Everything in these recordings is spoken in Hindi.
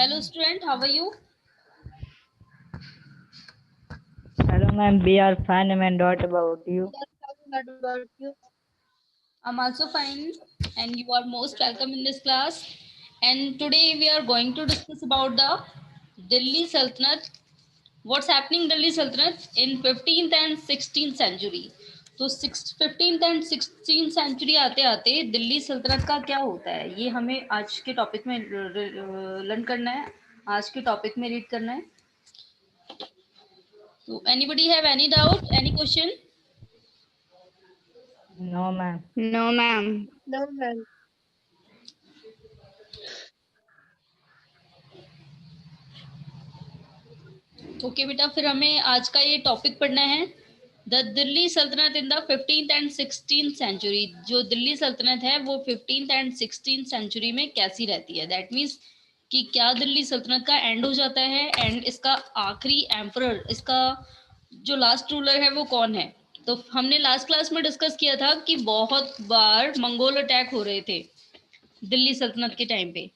Hello student, how are you? Hello ma'am, we are fine and what about you? I'm also fine and you are most welcome in this class. And today we are going to discuss about the Delhi Sultanate. What's happening in Delhi Sultanate in 15th and 16th century. तो 15th एंड 16th सेंचुरी आते आते दिल्ली सल्तनत का क्या होता है ये हमें आज के टॉपिक में लर्न करना है, आज के टॉपिक में रीड करना है. तो anybody have any doubt, any question? No ma'am. No, ma'am. No, ma'am. Okay बेटा, फिर हमें आज का ये टॉपिक पढ़ना है द दिल्ली सल्तनत in the 15th and 16th century. जो दिल्ली सल्तनत है वो 15th एंड 16th सेंचुरी में कैसी रहती है. दैट मीन्स कि क्या दिल्ली सल्तनत का एंड हो जाता है एंड इसका आखिरी एम्परर, इसका जो लास्ट रूलर है वो कौन है. तो हमने लास्ट क्लास में डिस्कस किया था कि बहुत बार मंगोल अटैक हो रहे थे दिल्ली सल्तनत के टाइम पे.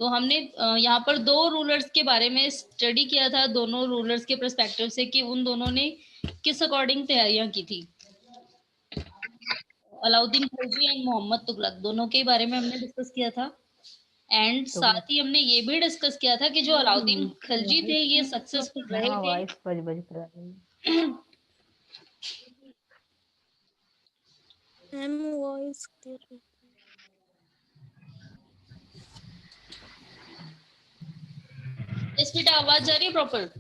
तो हमने यहाँ पर दो रूलर्स के बारे में स्टडी किया था, दोनों रूलर्स के पर्सपेक्टिव से कि उन दोनों ने किस अकॉर्डिंग तैयारियां की थी. अलाउद्दीन खिलजी एंड मोहम्मद तुगलक दोनों के बारे में हमने डिस्कस किया था. एंड साथ ही हमने ये भी डिस्कस किया था कि जो अलाउद्दीन खिलजी थे ये सक्सेसफुल रहे हाँ, थे. वॉइस बज रहा है. Ma'am voice clear. इस बेटा आवाज जा रही है प्रॉपर?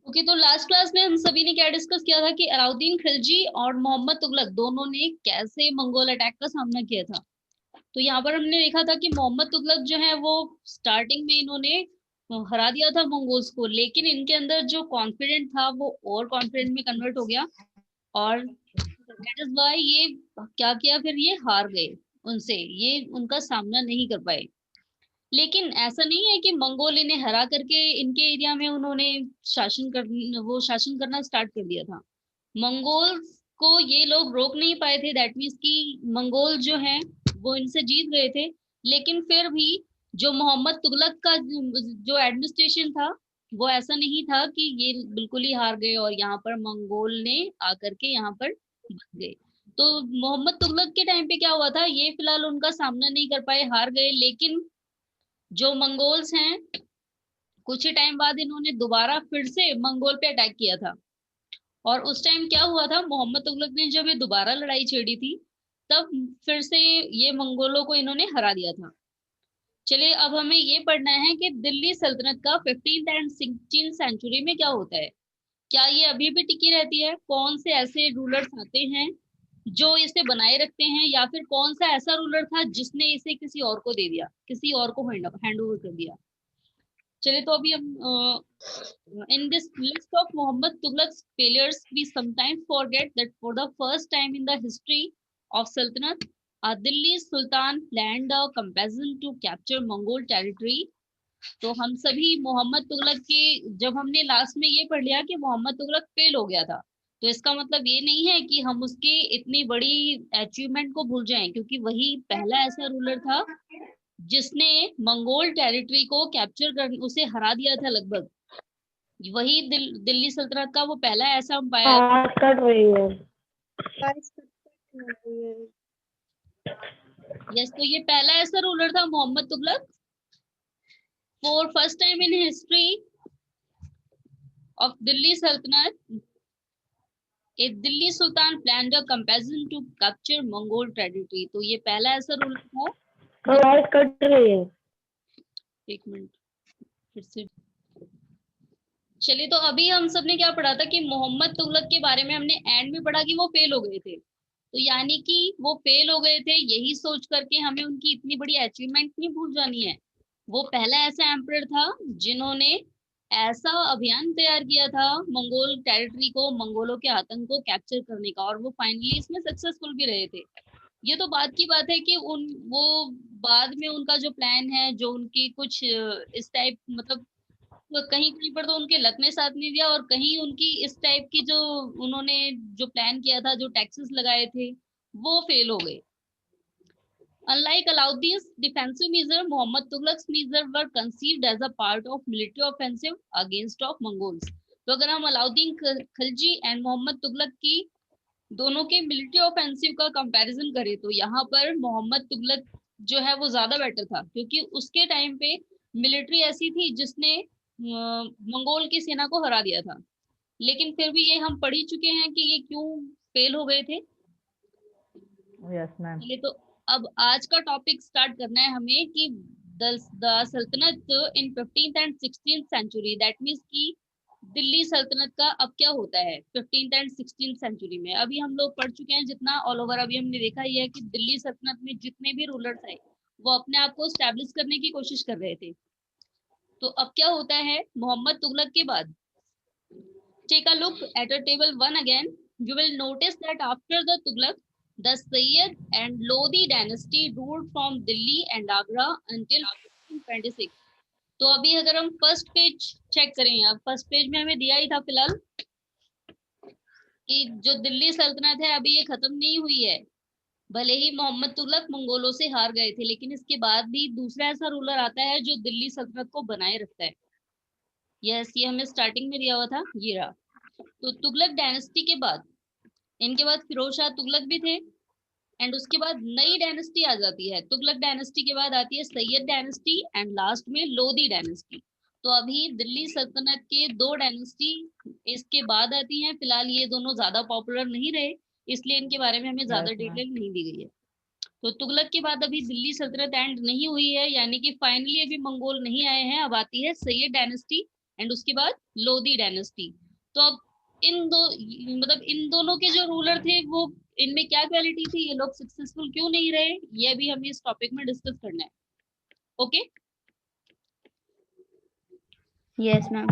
ओके, तो लास्ट क्लास में हम सभी ने क्या डिस्कस किया था कि अलाउद्दीन खिलजी और मोहम्मद तुगलक दोनों ने कैसे मंगोल अटैक का सामना किया था. तो यहाँ पर हमने देखा था कि मोहम्मद तुगलक जो है वो स्टार्टिंग में इन्होंने हरा दिया था मंगोल्स को, लेकिन इनके अंदर जो कॉन्फिडेंट था वो और कॉन्फिडेंट में कन्वर्ट हो गया और दैट इज व्हाई ये क्या किया, फिर ये हार गए उनसे, ये उनका सामना नहीं कर पाए. लेकिन ऐसा नहीं है कि मंगोल इन्हें हरा करके इनके एरिया में उन्होंने शासन करना स्टार्ट कर दिया था. मंगोल को ये लोग रोक नहीं पाए थे. दैट मीन्स कि मंगोल जो हैं वो इनसे जीत गए थे, लेकिन फिर भी जो मोहम्मद तुगलक का जो एडमिनिस्ट्रेशन था वो ऐसा नहीं था कि ये बिल्कुल ही हार गए और यहाँ पर मंगोल ने आकर के यहाँ पर बस गए. तो मोहम्मद तुगलक के टाइम पे क्या हुआ था, ये फिलहाल उनका सामना नहीं कर पाए, हार गए. लेकिन जो मंगोल्स हैं कुछ ही टाइम बाद इन्होंने दोबारा फिर से मंगोल पे अटैक किया था. और उस टाइम क्या हुआ था, मोहम्मद तुगलक ने जब ये दोबारा लड़ाई छेड़ी थी तब फिर से ये मंगोलों को इन्होंने हरा दिया था. चलिए अब हमें ये पढ़ना है कि दिल्ली सल्तनत का 15th एंड 16th सेंचुरी में क्या होता है. क्या ये अभी भी टिकी रहती है, कौन से ऐसे रूलर्स आते हैं जो इसे बनाए रखते हैं, या फिर कौन सा ऐसा रूलर था जिसने इसे किसी और को दे दिया, किसी और को हैंड ओवर कर दिया. चलिए तो अभी हम in this list of Muhammad Tughlaq's failures, we sometimes forget that for the first time in the history of Sultanate, Delhi Sultan planned a campaign to capture Mongol territory. तो हम सभी मोहम्मद तुगलक के, जब हमने लास्ट में ये पढ़ लिया कि मोहम्मद तुगलक फेल हो गया था, तो इसका मतलब ये नहीं है कि हम उसके इतनी बड़ी अचीवमेंट को भूल जाएं, क्योंकि वही पहला ऐसा रूलर था जिसने मंगोल टेरिटरी को कैप्चर कर उसे हरा दिया था लगभग. वही दिल्ली सल्तनत का वो पहला ऐसा आवाज कट रही है. यस, तो ये पहला ऐसा रूलर था Mohammad Tughlaq. For first time in history of Delhi Sultanat, a Delhi sultan planned a campaign to capture Mongol territory. तो ये पहला ऐसा रूलर था. आवाज कट रही है. एक मिनट फिर से. चलिए तो अभी हम सबने क्या पढ़ा था कि मोहम्मद तुगलक के बारे में हमने एंड में पढ़ा कि वो फेल हो गए थे. तो यानी कि वो फेल हो गए थे यही सोच करके हमें उनकी इतनी बड़ी अचीवमेंट नहीं भूल जानी है. वो पहला ऐसा एम्परर था जिन्होंने ऐसा अभियान तैयार किया था मंगोल टेरिटरी को, मंगोलों के आतंक को कैप्चर करने का, और वो फाइनली इसमें सक्सेसफुल भी रहे थे. ये तो बात की बात है कि वो बाद में उनका जो प्लान है, जो उनकी कुछ इस टाइप मतलब कहीं कहीं पर तो उनके लक ने साथ नहीं दिया, और कहीं उनकी इस टाइप की जो उन्होंने जो प्लान किया था, जो टैक्सेस लगाए थे, वो फेल हो गए। Unlike Alauddin's defensive measure, Muhammad Tughlaq's measure were conceived as a part of military offensive against of Mongols. तो अगर हम अलाउद्दीन खिलजी एंड मोहम्मद तुगलक की दोनों के मिलिट्री ऑफेंसिव का कंपैरिजन करें, तो यहाँ पर मोहम्मद तुगलक जो है वो ज्यादा बेटर था, क्योंकि उसके टाइम पे मिलिट्री ऐसी थी जिसने मंगोल की सेना को हरा दिया था। लेकिन फिर भी ये हम पढ़ ही चुके हैं कि ये क्यों फेल हो गए थे। Yes, ma'am. चलिए, तो अब आज का टॉपिक स्टार्ट करना है हमें कि द सल्तनत in 15th and 16th century, that means कि दिल्ली सल्तनत का अब क्या होता है 15th एंड 16th सेंचुरी में। अभी हम लोग पढ़ चुके हैं जितना ऑल ओवर, अभी हमने देखा ही है कि दिल्ली सल्तनत में जितने भी रूलर्स आए वो अपने आप को स्टैब्लिश करने की कोशिश कर रहे थे। तो अब क्या होता है मोहम्मद तुगलक के बाद। Take a look at a table 1 again. You will notice that after the Tughlaq, the Sayyid and Lodi dynasty ruled from Delhi and Agra until 1526. तो अभी अगर हम फर्स्ट पेज चेक करें, अब फर्स्ट पेज में हमें दिया ही था फिलहाल कि जो दिल्ली सल्तनत है अभी ये खत्म नहीं हुई है। भले ही मोहम्मद तुगलक मंगोलों से हार गए थे, लेकिन इसके बाद भी दूसरा ऐसा रूलर आता है जो दिल्ली सल्तनत को बनाए रखता है। यस, ये हमें स्टार्टिंग में दिया हुआ था, ये रहा। तो तुगलक डायनेस्टी के बाद, इनके बाद फिरोज शाह तुगलक भी थे, एंड उसके बाद नई डायनेस्टी आ जाती है। तुगलक डायनेस्टी के बाद आती है सैयद डायनेस्टी, एंड लास्ट में लोधी डायनेस्टी। तो अभी दिल्ली सल्तनत के दो डायनेस्टी इसके बाद आती हैं। फिलहाल ये दोनों ज्यादा पॉपुलर नहीं रहे, इसलिए इनके बारे में हमें ज्यादा Yes, ma'am. डिटेल नहीं दी गई है। तो तुगलक के बाद अभी दिल्ली सल्तनत एंड नहीं हुई है, यानी कि फाइनली अभी मंगोल नहीं आए हैं। अब आती है सैयद डायनेस्टी एंड उसके बाद लोधी डायनेस्टी। तो अब इन दो, मतलब इन दोनों के जो रूलर थे वो, इनमें क्या क्वालिटी थी, ये लोग सक्सेसफुल क्यों नहीं रहे, ये भी हमें इस टॉपिक में डिस्कस करना है। Okay, Yes, ma'am.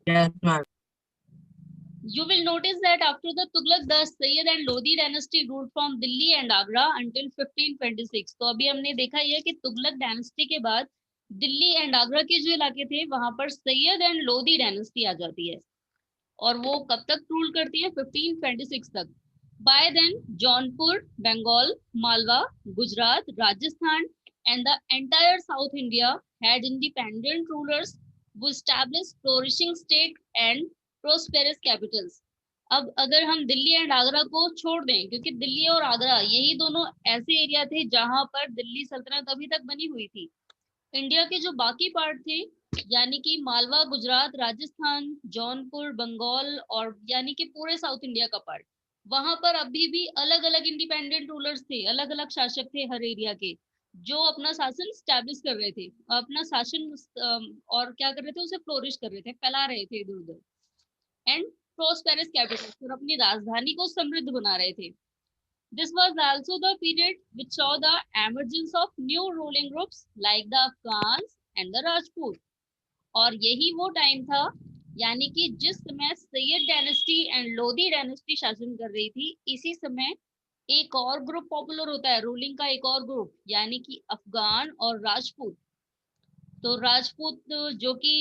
Yes, ma'am. you will notice that after the Tughlaq, the Sayyid and Lodi dynasty ruled from Delhi and Agra until 1526. तो अभी हमने देखा ये कि तुगलक डायनेस्टी के बाद दिल्ली एंड आगरा के जो इलाके थे वहां पर सैयद एंड लोधी डायनेस्टी आ जाती है, और वो कब तक रूल करती है 1526 तक। By then Jaunpur, Bengal, Malwa, Gujarat, Rajasthan and the entire South India had independent rulers who established flourishing state and prosperous capitals. अब अगर हम दिल्ली एंड आगरा को छोड़ दें, क्योंकि दिल्ली और आगरा यही दोनों ऐसे एरिया थे जहां पर दिल्ली सल्तनत अभी तक बनी हुई थी। इंडिया के जो बाकी पार्ट थे, यानी कि मालवा, गुजरात, राजस्थान, जौनपुर, बंगाल, और यानी कि पूरे साउथ इंडिया का पार्ट, वहां पर अभी भी अलग अलग इंडिपेंडेंट रूलर्स थे, अलग अलग शासक थे हर एरिया के, जो अपना शासन स्टैब्लिश कर रहे थे, अपना शासन और क्या कर रहे थे, उसे फ्लोरिश कर रहे थे, फैला रहे थे इधर उधर, एंड प्रोस्पेरस कैपिटल, और अपनी राजधानी को समृद्ध बना रहे थे। This was also the period which saw the emergence of new ruling groups like the Afghans and the Rajput. और यही वो टाइम था, यानी कि जिस समय Syed dynasty and Lodhi dynasty शासन कर रही थी, इसी समय एक और ग्रुप पॉपुलर होता है, रूलिंग का एक और ग्रुप, यानी कि अफगान और राजपूत। तो राजपूत जो कि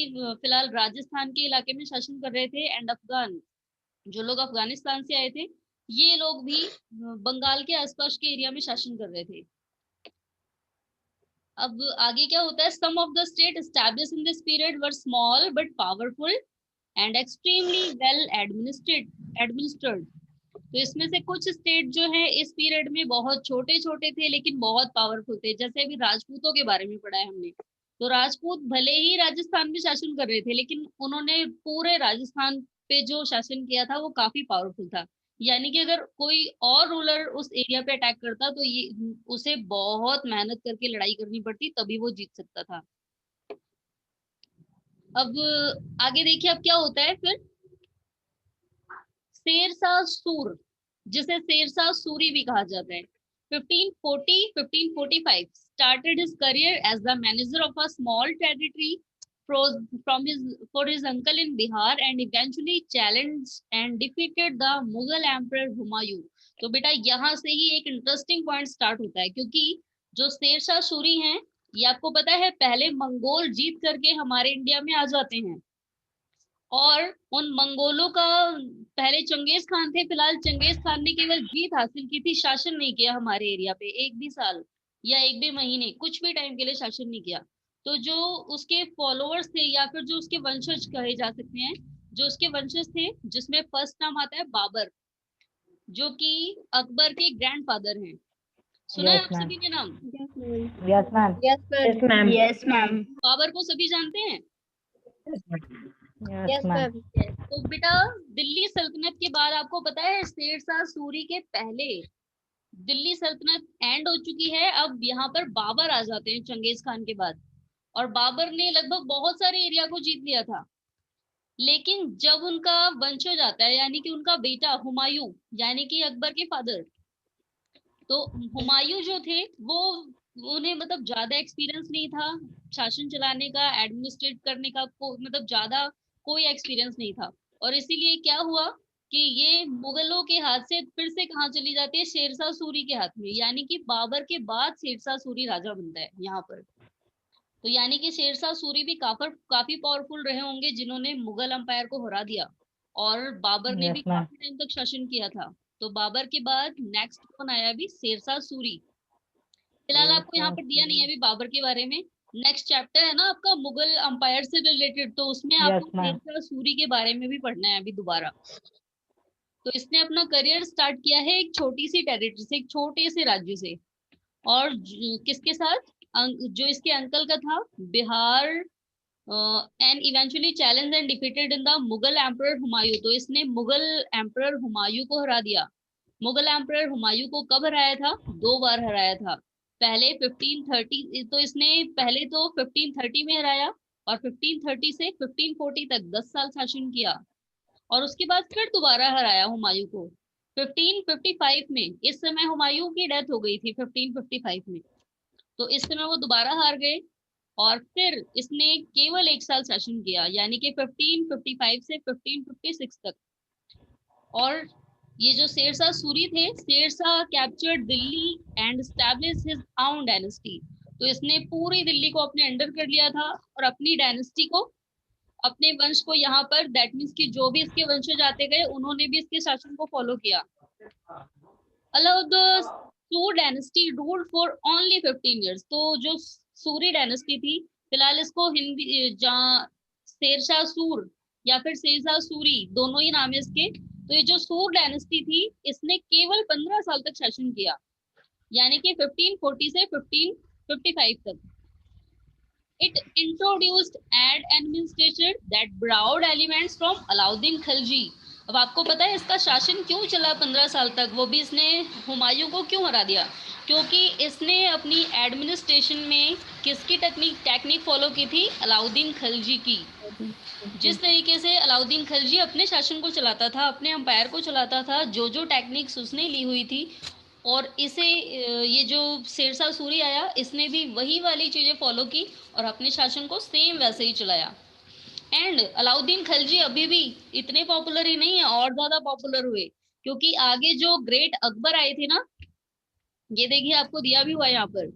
फिलहाल राजस्थान के इलाके में शासन कर रहे थे, एंड अफगान जो लोग अफगानिस्तान से आए थे, ये लोग भी बंगाल के आसपास के एरिया में शासन कर रहे थे। अब आगे क्या होता है, some of the state established in this period were small but powerful and extremely well administered. तो इसमें से कुछ स्टेट जो है इस पीरियड में बहुत छोटे छोटे थे लेकिन बहुत पावरफुल थे। जैसे अभी राजपूतों के बारे में पढ़ा है हमने, तो राजपूत भले ही राजस्थान में शासन कर रहे थे, लेकिन उन्होंने पूरे राजस्थान पे जो शासन किया था वो काफी पावरफुल था। यानी कि अगर कोई और रूलर उस एरिया पे अटैक करता तो ये उसे बहुत मेहनत करके लड़ाई करनी पड़ती, तभी वो जीत सकता था। अब आगे देखिए अब क्या होता है फिर। शेरशाह सूर, जिसे शेरशाह सूरी भी कहा जाता है, 1540-1545 started his career as the manager of a small territory for his uncle in Bihar and eventually challenged and defeated the Mughal Emperor Humayun. तो बेटा यहाँ से ही एक इंटरेस्टिंग पॉइंट स्टार्ट होता है, क्योंकि जो शेरशाह सूरी हैं ये आपको पता है पहले मंगोल जीत करके हमारे इंडिया में आ जाते हैं, और उन मंगोलों का पहले चंगेज खान थे। फिलहाल चंगेज खान ने केवल जीत हासिल की थी, शासन नहीं किया हमारे एरिया पे एक भी साल या एक भी महीने, कुछ भी टाइम के लिए शासन नहीं किया। तो जो उसके फॉलोअर्स थे या फिर जो उसके वंशज कहे जा सकते हैं, जो उसके वंशज थे, जिसमें फर्स्ट नाम आता है बाबर, जो कि अकबर के ग्रैंडफादर हैं। सुना है Yes, आप ma'am. सभी ने नाम? Yes, ma'am. Yes, ma'am. Yes, ma'am. Yes, ma'am. Babar को सभी जानते हैं? Yes, Yes, ma'am. ma'am. तो बेटा, दिल्ली सल्तनत के बाद आपको पता है शेरशाह सूरी के पहले दिल्ली सल्तनत एंड हो चुकी है। अब यहाँ पर बाबर आ जाते हैं चंगेज खान के बाद, और बाबर ने लगभग बहुत सारे एरिया को जीत लिया था। लेकिन जब उनका वंशज आता है, यानी कि उनका बेटा हुमायूं, यानी कि अकबर के फादर, तो हुमायूं जो थे वो, उन्हें मतलब ज्यादा एक्सपीरियंस नहीं था शासन चलाने का, एडमिनिस्ट्रेट करने का, मतलब ज्यादा कोई एक्सपीरियंस नहीं था। और इसीलिए क्या हुआ कि ये मुगलों के हाथ से फिर से कहाँ चली जाती है, शेरशाह सूरी के हाथ में, यानी कि बाबर के बाद शेरशाह सूरी राजा बनता है यहाँ पर। तो यानी कि शेरशाह सूरी भी काफी पावरफुल रहे होंगे, जिन्होंने मुगल अंपायर को हरा दिया, और बाबर ने भी Yes, ma'am. काफी टाइम तक शासन किया था। तो बाबर के बाद नेक्स्ट कौन आया अभी? शेरशाह सूरी। फिलहाल आपको यहाँ पर दिया नहीं है अभी बाबर के बारे में। नेक्स्ट चैप्टर है ना आपका मुगल अंपायर से रिलेटेड, तो उसमें Yes, आपको ma'am. शेरशाह सूरी के बारे में भी पढ़ना है अभी दोबारा। तो इसने अपना करियर स्टार्ट किया है एक छोटी सी टेरिटरी से, एक छोटे से राज्य से, और किसके साथ? जो इसके अंकल का था, Bihar, and eventually challenge and defeated in the Mughal emperor Humayun. तो इसने मुगल एम्परर हुमायूं को हरा दिया। मुगल एम्परर हुमायूं को कब हराया था? 2 बार हराया था। पहले 1530, तो इसने पहले तो 1530 में हराया, और 1530 से 1540 तक 10 साल शासन किया, और उसके बाद फिर दोबारा हराया हुमायूं को 1555 में। इस समय हुमायूं की डेथ हो गई थी 1555 में, तो इस समय वो दोबारा हार गए, और फिर इसने केवल 1 साल शासन किया, यानी कि 1555 से 1556 तक। और ये जो शेरशाह सूरी थे, Sher Shah captured Delhi and establish his own dynasty. तो इसने पूरी दिल्ली को अपने अंडर कर लिया था, और अपनी डायनेस्टी को, अपने वंश को यहाँ पर, दैट मीन्स कि जो भी इसके वंशज आते गए उन्होंने भी इसके शासन को फॉलो किया। अलाउ द सूर dynasty ruled for only 15 years. तो जो सूरी डायनेस्टी थी, फिलहाल इसको हिंदी जहाँ शेरशाह सूर या फिर शेरशाह सूरी दोनों ही नाम है इसके। तो ये जो सूर डायनेस्टी थी, इसने केवल 15 साल तक शासन किया, यानी कि 1540 से 1555 तक। It introduced ad administration that borrowed elements from Alauddin Khilji. अब आपको पता है इसका शासन क्यों चला 15 साल तक, वो भी इसने हुमायूं को क्यों हरा दिया? क्योंकि इसने अपनी एडमिनिस्ट्रेशन में किसकी टेक्निक फॉलो की थी? अलाउद्दीन खिलजी की। जिस तरीके से अलाउद्दीन खिलजी अपने शासन को चलाता था, अपने अंपायर को चलाता था, जो जो टेक्निक्स उसने ली हुई थी, और इसे ये जो शेरशाह सूरी आया, इसने भी वही वाली चीजें फॉलो की और अपने शासन को सेम वैसे ही चलाया। एंड अलाउद्दीन खिलजी अभी भी इतने पॉपुलर ही नहीं है, और ज्यादा पॉपुलर हुए, क्योंकि आगे जो ग्रेट अकबर आए थे ना, ये देखिए आपको दिया भी हुआ है यहाँ पर,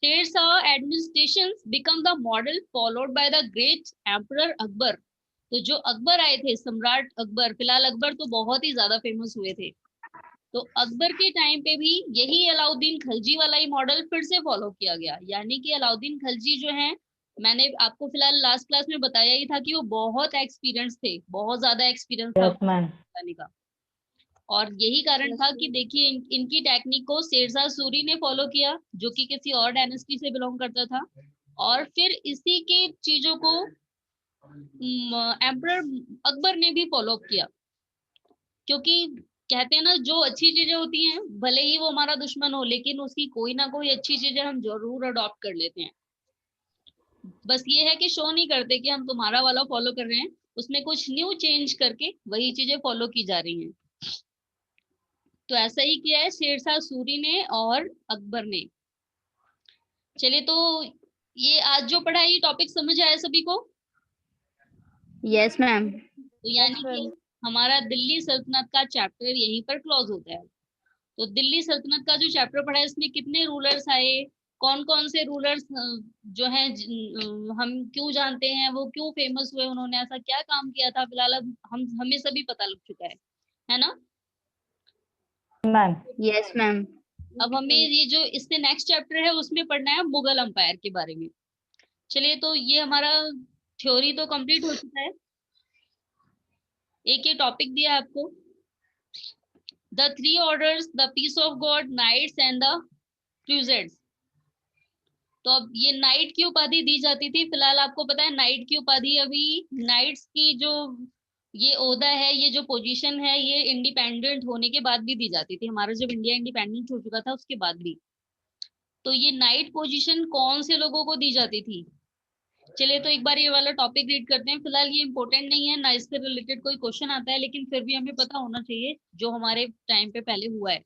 Sher Shah administration become the model followed by the great emperor Akbar. तो जो अकबर आए थे, सम्राट अकबर, फिलहाल अकबर तो बहुत ही ज्यादा फेमस हुए थे, तो अकबर के टाइम पे भी यही अलाउद्दीन खिलजी वाला ही मॉडल फिर से फॉलो किया गया। यानी कि अलाउद्दीन खिलजी जो है, मैंने आपको फिलहाल लास्ट क्लास में बताया ही था कि वो बहुत एक्सपीरियंस थे, बहुत ज्यादा एक्सपीरियंस था Yes, ma'am. बताने का। और यही कारण था कि देखिए इनकी टेक्निक को शेरशाह सूरी ने फॉलो किया, जो कि किसी और डायनेस्टी से बिलोंग करता था, और फिर इसी के चीजों को एम्परर अकबर ने भी फॉलो किया। क्योंकि कहते हैं ना, जो अच्छी चीजें होती हैं, भले ही वो हमारा दुश्मन हो, लेकिन उसकी कोई ना कोई अच्छी चीजें हम जरूर अडॉप्ट कर लेते हैं। बस ये है कि शो नहीं करते कि हम तुम्हारा वाला फॉलो कर रहे हैं, उसमें कुछ न्यू चेंज करके वही चीजें फॉलो की जा रही हैं। तो ऐसा ही किया है शेरशाह सूरी ने और अकबर ने। चलिए, तो ये आज जो पढ़ा है, ये टॉपिक समझ आया सभी को? Yes, ma'am. तो यानी कि हमारा दिल्ली सल्तनत का चैप्टर यहीं पर क्लोज होता है। तो दिल्ली सल्तनत का जो चैप्टर पढ़ा है इसमें कितने रूलर्स आए, कौन कौन से रूलर्स जो हैं हम क्यों जानते हैं, वो क्यों फेमस हुए, उन्होंने ऐसा क्या काम किया था, फिलहाल अब हमें सभी पता लग चुका है ना। मैम। Yes, ma'am. अब हमें ये जो इससे नेक्स्ट चैप्टर है उसमें पढ़ना है मुगल अंपायर के बारे में। चलिए, तो ये हमारा थ्योरी तो कंप्लीट हो चुका है। एक ये टॉपिक दिया है आपको, the three orders, the peace of God, knights and the crusades. तो अब ये नाइट की उपाधि दी जाती थी, फिलहाल आपको पता है नाइट की उपाधि अभी नाइट्स की जो ये ओहदा है, ये जो पोजीशन है, ये इंडिपेंडेंट होने के बाद भी दी जाती थी, हमारा जब इंडिया इंडिपेंडेंट हो चुका था उसके बाद भी। तो ये नाइट पोजीशन कौन से लोगों को दी जाती थी। चलिए, तो एक बार ये वाला टॉपिक रीड करते हैं। फिलहाल ये इंपॉर्टेंट नहीं है ना, इससे रिलेटेड कोई क्वेश्चन आता है, लेकिन फिर भी हमें पता होना चाहिए जो हमारे टाइम पे पहले हुआ है।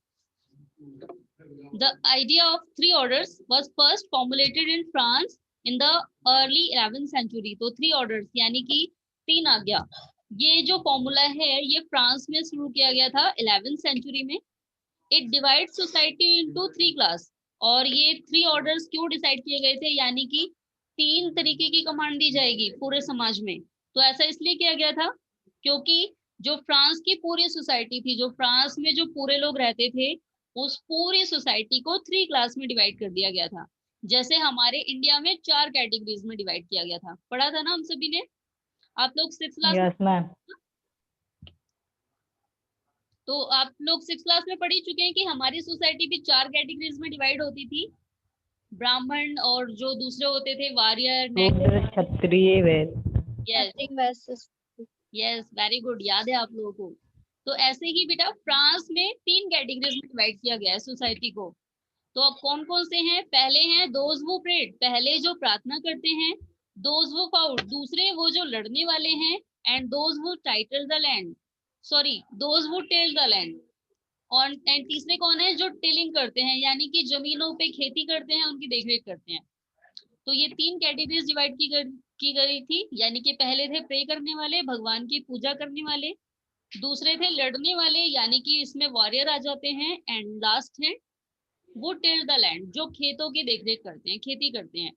The idea of three orders was first formulated in France in the early 11th century। तो three orders यानी कि तीन आज्ञा, ये जो फॉर्मूला है ये फ्रांस में शुरू किया गया था 11th सेंचुरी में। It divide society into three class. और ये थ्री ऑर्डर्स क्यों डिसाइड किए गए थे, यानी कि तीन तरीके की कमांड दी जाएगी पूरे समाज में। तो ऐसा इसलिए किया गया था क्योंकि जो फ्रांस की पूरी सोसाइटी थी, जो फ्रांस में जो पूरे लोग रहते थे, उस पूरी सोसाइटी को थ्री क्लास में डिवाइड कर दिया गया था। जैसे हमारे इंडिया में चार कैटेगरीज में डिवाइड किया गया था, पढ़ा था ना हम सभी ने। आप लोग सिक्स क्लास में, यस मैम। तो आप लोग सिक्स क्लास में पढ़ ही चुके हैं कि हमारी सोसाइटी भी चार कैटेगरीज में डिवाइड होती थी, ब्राह्मण और जो दूसरे होते थे वारियर, शूद्र क्षत्रिय वैश्य। Yes Nothing versus. Yes, very good, याद है आप लोगों को। तो ऐसे ही बेटा फ्रांस में तीन कैटेगरीज में डिवाइड किया गया है सोसाइटी को। तो अब कौन कौन से हैं, पहले हैं दोज वो प्रेड, पहले जो प्रार्थना करते हैं, दोज वो फाउट, दूसरे वो जो लड़ने वाले हैं, एंड दोज वो title the land, sorry those वो टेल द लैंड। और एंड तीसरे कौन है, जो टिलिंग करते हैं, यानी कि जमीनों पे खेती करते हैं, उनकी देखरेख करते हैं। तो ये तीन कैटेगरीज डिवाइड की गई थी, यानी कि पहले थे प्रे करने वाले, भगवान की पूजा करने वाले, दूसरे थे लड़ने वाले, यानी कि इसमें वॉरियर आ जाते हैं, एंड लास्ट है वो टिल द लैंड, जो खेतों की देखरेख करते हैं, खेती करते हैं।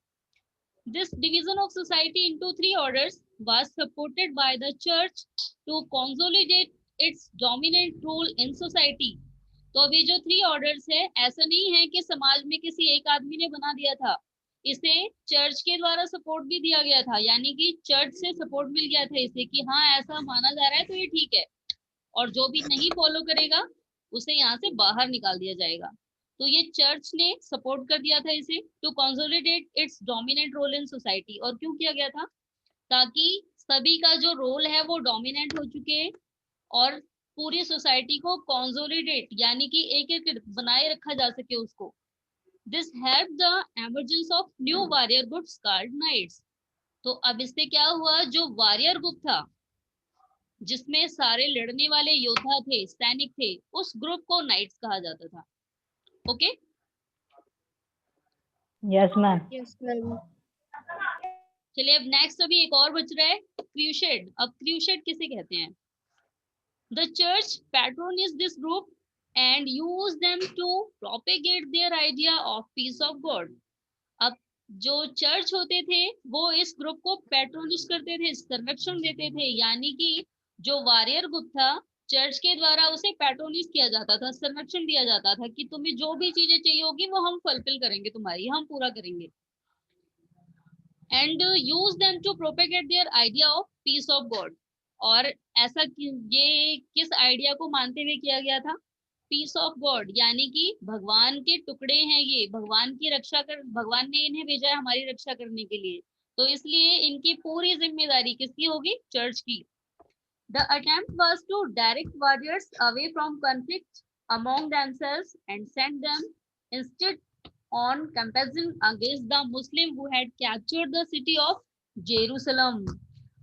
This division of society into three orders was supported by the church to consolidate its dominant role in society. तो अभी जो थ्री ऑर्डर्स है, ऐसा नहीं है कि समाज में किसी एक आदमी ने बना दिया था, इसे चर्च के द्वारा सपोर्ट भी दिया गया था, यानी कि चर्च से सपोर्ट मिल गया था इसे कि हाँ ऐसा माना जा रहा है तो ये ठीक है, और जो भी नहीं फॉलो करेगा उसे यहाँ से बाहर निकाल दिया जाएगा। तो ये चर्च ने सपोर्ट कर दिया था इसे to consolidate its dominant role in society. और क्यों किया गया था, ताकि सभी का जो रोल है वो डोमिनेंट हो चुके और पूरी सोसाइटी को कंसोलिडेट यानी कि एक एक बनाए रखा जा सके उसको। This help the emergence of new warrior groups called knights. तो अब इससे क्या हुआ, जो वॉरियर ग्रुप था जिसमें सारे लड़ने वाले योद्धा थे, सैनिक थे, उस ग्रुप को नाइट्स कहा जाता था। Okay, yes ma'am. Yes, ma'am. चलिए अब नेक्स्ट अभी एक और बच रहा है, क्रूसेड। अब क्रूसेड किसे कहते हैं, the church patronise this group and use them to propagate their idea of peace of God. अब जो चर्च होते थे वो इस ग्रुप को पैट्रोनिश करते थे, संरक्षण देते थे, यानी कि जो वॉरियर ग्रुप था चर्च के द्वारा उसे पैट्रोनिश किया जाता था, संरक्षण दिया जाता था कि तुम्हें जो भी चीजें चाहिए होगी वो हम फुलफिल करेंगे, तुम्हारी हम पूरा करेंगे। And use them to propagate their idea of peace of God. और ऐसा ये किस आइडिया को मानते हुए किया गया था, पीस ऑफ गॉड, यानी कि भगवान के टुकड़े हैं ये, भगवान की रक्षा कर, भगवान ने इन्हें भेजा है हमारी रक्षा करने के लिए, तो इसलिए इनकी पूरी जिम्मेदारी किसकी होगी, चर्च की। The attempt was to direct warriors away from conflict among themselves and send them instead on campaigning against the Muslim who had captured the city of Jerusalem।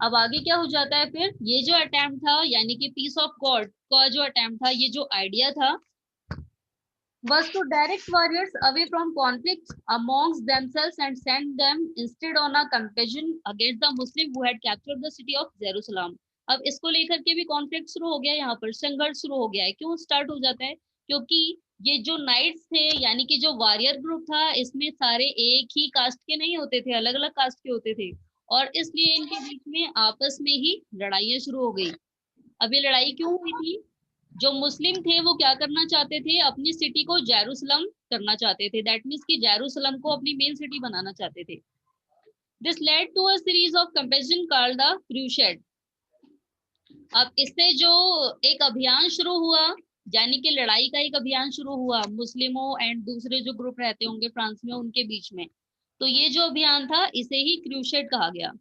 अब आगे क्या हो जाता है फिर, ये जो अटेम्प्ट था यानी कि पीस ऑफ गॉड का जो अटेम्प्ट था, ये जो आइडिया था, was to direct warriors away from conflicts amongst themselves and send them instead on a campaign against the Muslim who had captured the city of Jerusalem। अब इसको लेकर के भी कॉन्फ्लिक्ट शुरू हो गया, यहाँ पर संघर्ष शुरू हो गया है। क्यों स्टार्ट हो जाता है, क्योंकि ये जो नाइट्स थे यानी कि जो वॉरियर ग्रुप था, इसमें सारे एक ही कास्ट के नहीं होते थे, अलग अलग कास्ट के होते थे, और इसलिए इनके बीच में आपस में ही लड़ाइयां शुरू हो गई। अब ये लड़ाई क्यों हुई थी? जो मुस्लिम थे वो क्या करना चाहते थे, अपनी सिटी को जेरूसलम करना चाहते थे, दैट मीन्स कि जेरूसलम को अपनी मेन सिटी बनाना चाहते थे। This led to a series of comparison called the crusade. अब इससे जो एक अभियान शुरू हुआ, यानी कि लड़ाई का एक अभियान शुरू हुआ मुस्लिमों एंड दूसरे जो ग्रुप रहते होंगे फ्रांस में उनके बीच में, तो ये जो अभियान था इसे ही क्रूसेड कहा गया।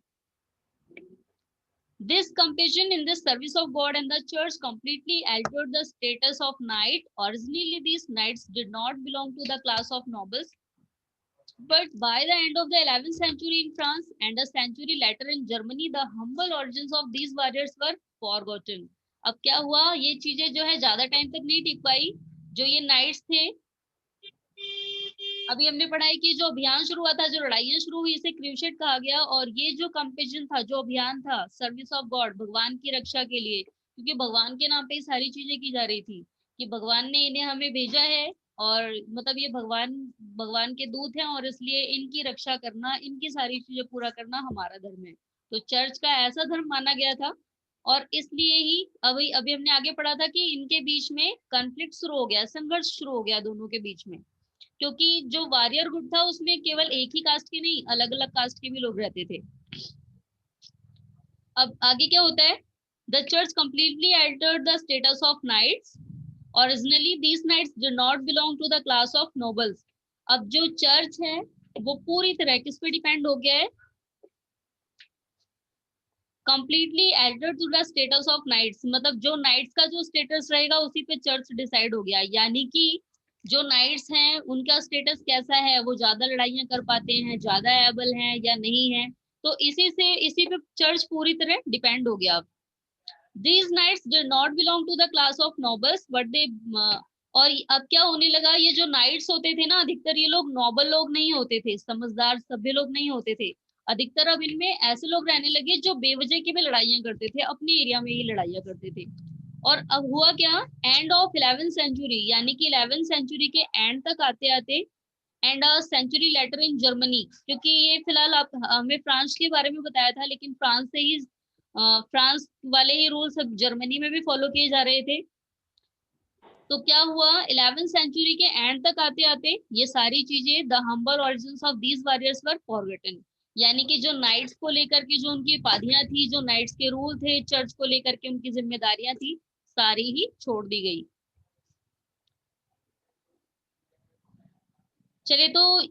This competition in the service of God and the church completely altered the status of knight. Originally, these knights did not belong to the class of nobles, but by the end of the 11th century in France and a century later in Germany, the humble origins of these warriors were forgotten. अब क्या हुआ, ये चीजें जो है ज्यादा टाइम तक नहीं टिक पाई। जो ये नाइट्स थे, अभी हमने पढ़ा है कि जो अभियान शुरू हुआ था, जो लड़ाइयां शुरू हुई, इसे क्रूसेड कहा गया। और ये जो कंपेटिशन था, जो अभियान था सर्विस ऑफ गॉड, भगवान की रक्षा के लिए, क्योंकि भगवान के नाम पे ही सारी चीजें की जा रही थी कि भगवान ने इन्हें हमें भेजा है, और मतलब ये भगवान भगवान के दूत हैं, और इसलिए इनकी रक्षा करना, इनकी सारी चीजें पूरा करना हमारा धर्म है। तो चर्च का ऐसा धर्म माना गया था, और इसलिए ही अभी अभी हमने आगे पढ़ा था कि इनके बीच में कॉन्फ्लिक्ट शुरू हो गया, संघर्ष शुरू हो गया दोनों के बीच में, क्योंकि जो वॉरियर ग्रुप था उसमें केवल एक ही कास्ट के नहीं, अलग अलग कास्ट के भी लोग रहते थे। अब आगे क्या होता है, the church completely altered the status of knights. Originally these knights did not belong to the class of nobles. अब जो चर्च है वो पूरी तरह किस पे डिपेंड हो गया है, completely altered to the status of knights, मतलब जो नाइट्स का जो स्टेटस रहेगा उसी पे चर्च डिसाइड हो गया। यानी कि जो नाइट्स हैं उनका स्टेटस कैसा है, वो ज्यादा लड़ाइयां कर पाते हैं, ज्यादा एबल हैं या नहीं है, तो इसी पे चर्च पूरी तरह डिपेंड हो गया। These knights did not belong to the class of nobles, but they और अब क्या होने लगा, ये जो नाइट्स होते थे ना, अधिकतर ये लोग नोबल लोग नहीं होते थे, समझदार सभ्य लोग नहीं होते थे। अधिकतर अब इनमें ऐसे लोग रहने लगे जो बेवजह की भी लड़ाइयां करते थे, अपने एरिया में ही लड़ाइयां करते थे। और अब हुआ क्या, एंड ऑफ 11th सेंचुरी, यानी कि 11th सेंचुरी के एंड तक आते आते, and a century later in Germany, क्योंकि ये फिलहाल आप हमें फ्रांस के बारे में बताया था, लेकिन फ्रांस से ही फ्रांस वाले ही रूल्स अब जर्मनी में भी फॉलो किए जा रहे थे। तो क्या हुआ, 11th सेंचुरी के एंड तक आते आते ये सारी चीजें, the humble origins of these warriors were forgotten, यानी कि जो नाइट्स को लेकर के जो उनकी उपाधियां थी, जो नाइट्स के रूल थे, चर्च को लेकर के उनकी जिम्मेदारियां थी, सारी ही छोड़ दी गई। चलिए, तो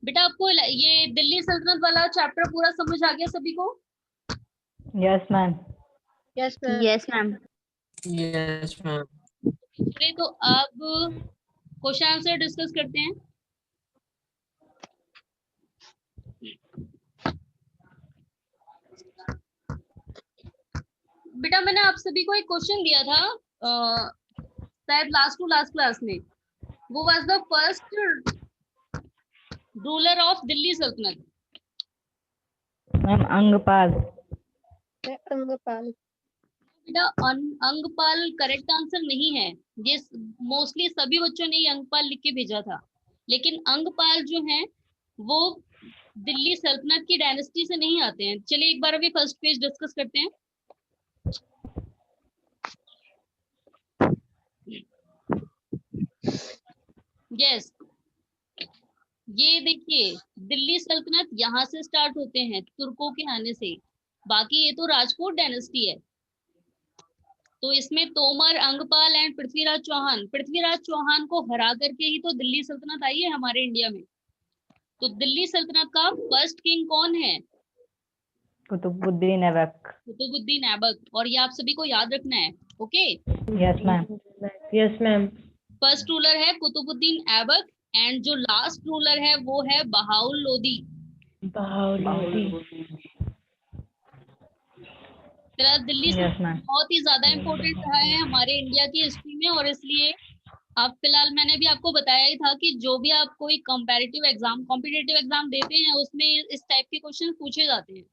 बेटा आपको ये दिल्ली सल्तनत वाला चैप्टर पूरा समझ आ गया सभी को? Yes, ma'am. Yes, ma'am. Yes, ma'am. Yes, ma'am. चलिए, तो अब क्वेश्चन आंसर डिस्कस करते हैं। बेटा मैंने आप सभी को एक क्वेश्चन दिया था शायद लास्ट टू लास्ट क्लास में, वो was the first ruler of Delhi सल्तनत। Ma'am, Angpal. Angpal. बेटा अंगपाल करेक्ट आंसर नहीं है, ये मोस्टली सभी बच्चों ने अंगपाल लिख के भेजा था, लेकिन अंगपाल जो है वो दिल्ली सल्तनत की डायनेस्टी से नहीं आते हैं। चलिए एक बार अभी फर्स्ट पेज डिस्कस करते हैं। यस, ये देखिए दिल्ली सल्तनत यहाँ से स्टार्ट होते हैं तुर्कों के आने से, बाकी ये तो राजपूत डायनेस्टी है। तो इसमें तोमर, अंगपाल एंड पृथ्वीराज चौहान को हरा करके ही तो दिल्ली सल्तनत आई है हमारे इंडिया में। तो दिल्ली सल्तनत का फर्स्ट किंग कौन है? Kutubuddin Aibak. कुतुबुद्दीन ऐबक, और ये आप सभी को याद रखना है। Okay, Yes, ma'am. Yes, ma'am. First ruler है कुतुबुद्दीन ऐबक, एंड जो लास्ट रूलर है वो है बहाउल लोदी। Bahauddin. दिल्ली Yes, सल्तनत ma'am. बहुत ही ज्यादा इम्पोर्टेंट रहा है हमारे इंडिया की हिस्ट्री में, और इसलिए आप फिलहाल मैंने भी आपको बताया ही था कि जो भी आप कोई कॉम्पिटिटिव एग्जाम देते हैं उसमें इस टाइप के क्वेश्चन पूछे जाते हैं।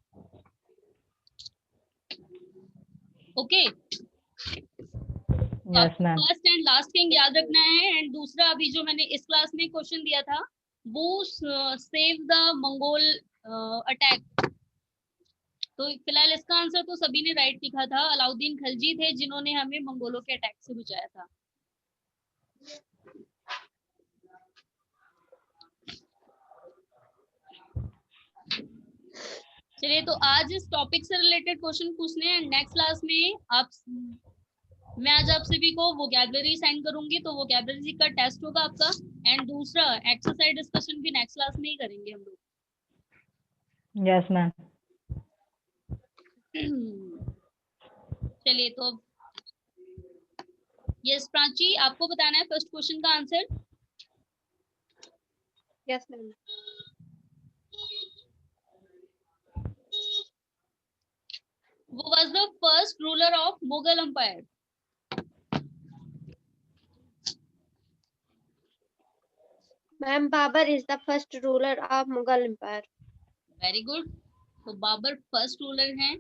Okay, Yes, ma'am. First and last king याद रखना है। एंड दूसरा अभी जो मैंने इस क्लास में क्वेश्चन दिया था वो सेव द मंगोल अटैक। तो फिलहाल इसका आंसर तो सभी ने राइट लिखा था। अलाउद्दीन खिलजी थे जिन्होंने हमें मंगोलों के अटैक से बचाया था। चलिए, तो आज इस टॉपिक से रिलेटेड क्वेश्चन पूछने हैं। नेक्स्ट क्लास में मैं आज आप सभी को वोकैबुलरी सेंड करूंगी, तो वोकैबुलरी का टेस्ट होगा आपका। एंड दूसरा एक्सरसाइज डिस्कशन भी नेक्स्ट क्लास में ही करेंगे हम लोग। Yes, ma'am. चलिए, तो यस प्राची, आपको बताना है फर्स्ट क्वेश्चन का answer. Yes, ma'am. Who was the first ruler of Mughal Empire? Ma'am, Babur is the first ruler of Mughal Empire. Very good. तो बाबर फर्स्ट रूलर हैं।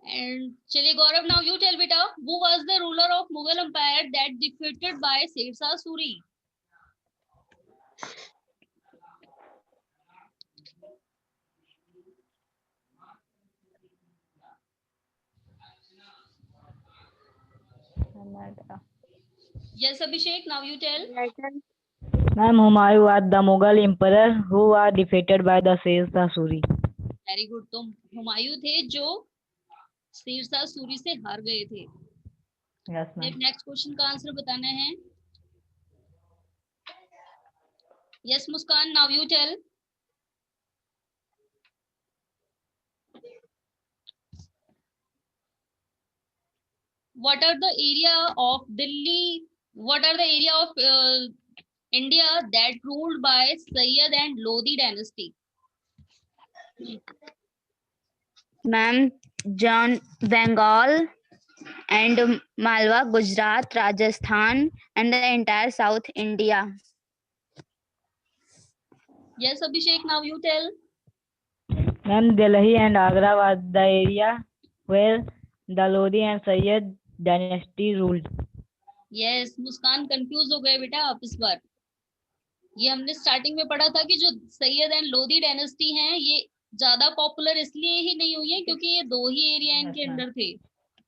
एंड चलिए गौरव, नाउ यू टेल बेटा, who was the ruler of Mughal Empire that defeated by Sher Suri? Yes, Abhishek, now you tell. Legend. Ma'am, Humayun was the Mughal emperor who was defeated by the Sher Suri. Very good. तो हुमायूं थे जो शेरशाह सूरी से हार गए थे। Yes, ma'am. नेक्स्ट क्वेश्चन का आंसर बताना है। Yes Muskan, now you tell. What are the area of Delhi? What are the area of India that ruled by Sayyid and Lodi dynasty? Ma'am, John Bengal and Malwa, Gujarat, Rajasthan, and the entire South India. Yes, Abhishek, now you tell. Ma'am, Delhi and Agra was the area where the Lodi and Sayyid dynasty ruled. Yes, Muskan confuse हो गए बेटा आप इस बार। ये हमने स्टार्टिंग में पढ़ा था कि जो सैयद एंड लोधी डायनेस्टी हैं ये ज्यादा पॉपुलर इसलिए ही नहीं हुई है क्योंकि ये दो ही एरिया इनके अंडर थे।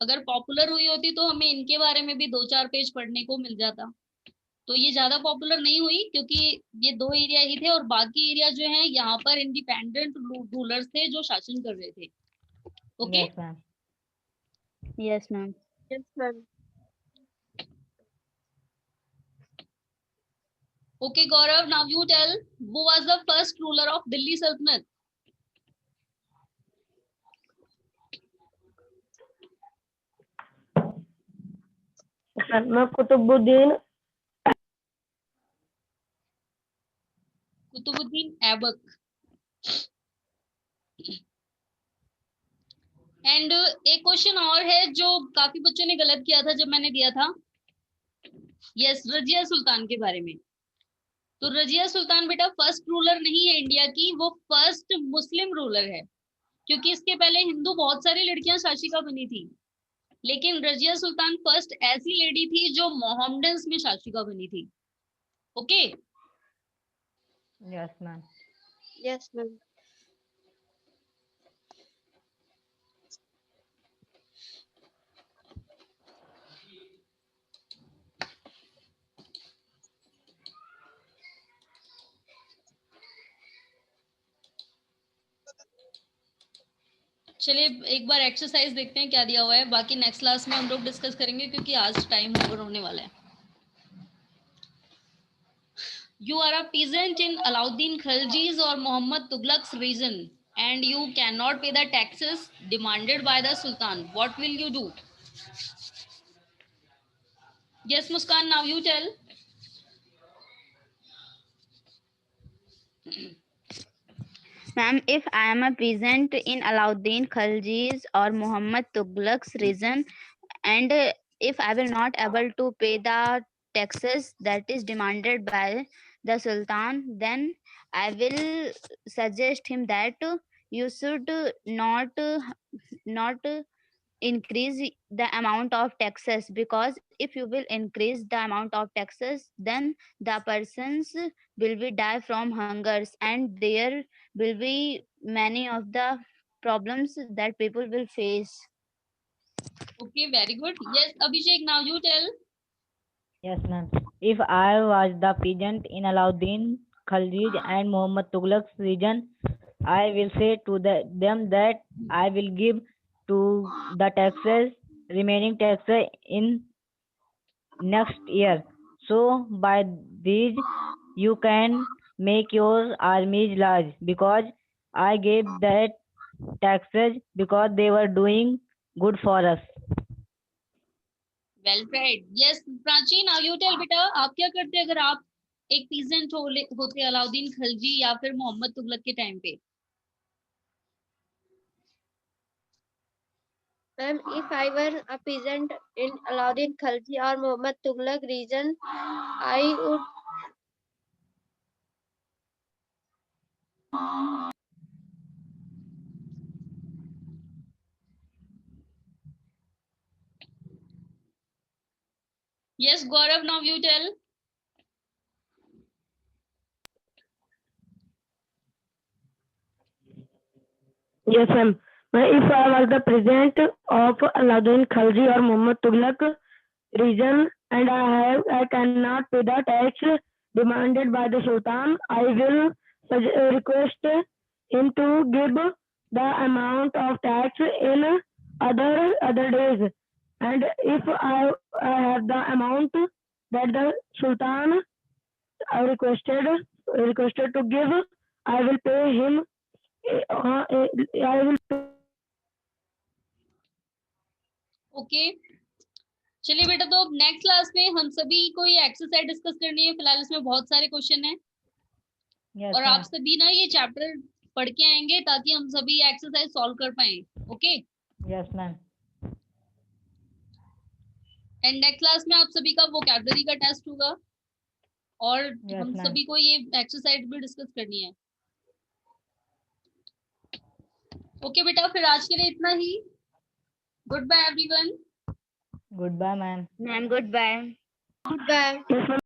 अगर पॉपुलर हुई होती तो हमें इनके बारे में भी 2-4 पेज पढ़ने को मिल जाता। तो ये ज्यादा पॉपुलर नहीं हुई क्योंकि ये दो एरिया ही थे और बाकी एरिया जो है यहाँ पर इंडिपेंडेंट रूलर्स थे जो शासन कर रहे थे। Okay. Yes, ma'am. Yes, ma'am. Yes, ma'am. Okay Gaurav, now you tell, who was the first ruler of Delhi Sultanate? Qutbuddin. Qutbuddin Aibak. And एक क्वेश्चन और है जो काफी बच्चों ने गलत किया था जब मैंने दिया था। यस, रजिया सुल्तान के बारे में। तो रजिया सुल्तान बेटा फर्स्ट रूलर नहीं है इंडिया की, वो फर्स्ट मुस्लिम रूलर है। क्योंकि इसके पहले हिंदू बहुत सारी लड़कियां शासिका बनी थी, लेकिन रजिया सुल्तान फर्स्ट ऐसी लेडी थी जो मोहम्मडन्स में शासिका बनी थी। Okay. Yes, ma'am. Yes, ma'am. चलिए एक बार एक्सरसाइज देखते हैं क्या दिया हुआ है, बाकी नेक्स्ट क्लास में हम लोग डिस्कस करेंगे क्योंकि आज टाइम ओवर होने वाला है। You are a peasant in Alauddin Khilji's or Muhammad Tughlaq's region and you cannot pay the taxes demanded by the Sultan. What will you do? Yes, Muskan, now you tell. Ma'am, if I am a peasant in Alauddin Khalji's or Muhammad Tughlaq's region, and if I will not able to pay the taxes that is demanded by the Sultan, then I will suggest him that you should not increase the amount of taxes, because if you will increase the amount of taxes, then the persons will be die from hungers, and there will be many of the problems that people will face. Okay, very good. Yes, Abhishek, now you tell. Yes, ma'am. If I was the peasant in Alauddin Khalji and Muhammad Tughlaq's region, I will say to them that I will give to the taxes, remaining taxes in next year. So by these you can make your armies large, because I gave that taxes because they were doing good for us. Well said. Yes, Prachi, now you tell बेटा, आप क्या करते अगर आप एक पीजेंट होते अलाउद्दीन खिलजी या फिर मोहम्मद तुगलक के टाइम पे? Ma'am, if I were a peasant in Alauddin Khalji or Muhammad Tughlaq region, I would Yes, Gaurav, now you tell. Yes, ma'am. If I was the president of Alauddin Khalji or Muhammad Tughlaq region and I cannot pay the tax demanded by the Sultan, I will request him to give the amount of tax in other days. And if I have the amount that the Sultan requested to give, I will pay him. I will okay, चलिए बेटा, तो नेक्स्ट क्लास में हम सभी को ये एक्सरसाइज डिस्कस करनी है. फिलहाल इसमें बहुत सारे क्वेश्चन हैं. Yes, और आप ma'am. सभी ना ये चैप्टर पढ़ के आएंगे ताकि हम सभी एक्सरसाइज सॉल्व कर पाए. Okay, Yes, ma'am. And next class में आप सभी का वोकैबुलरी का टेस्ट होगा और Yes, हम ma'am. सभी को ये एक्सरसाइज भी डिस्कस करनी है. ओके बेटा, फिर आज के लिए इतना ही. Good bye everyone. Goodbye, ma'am. Ma'am, goodbye. goodbye. Yes, ma'am.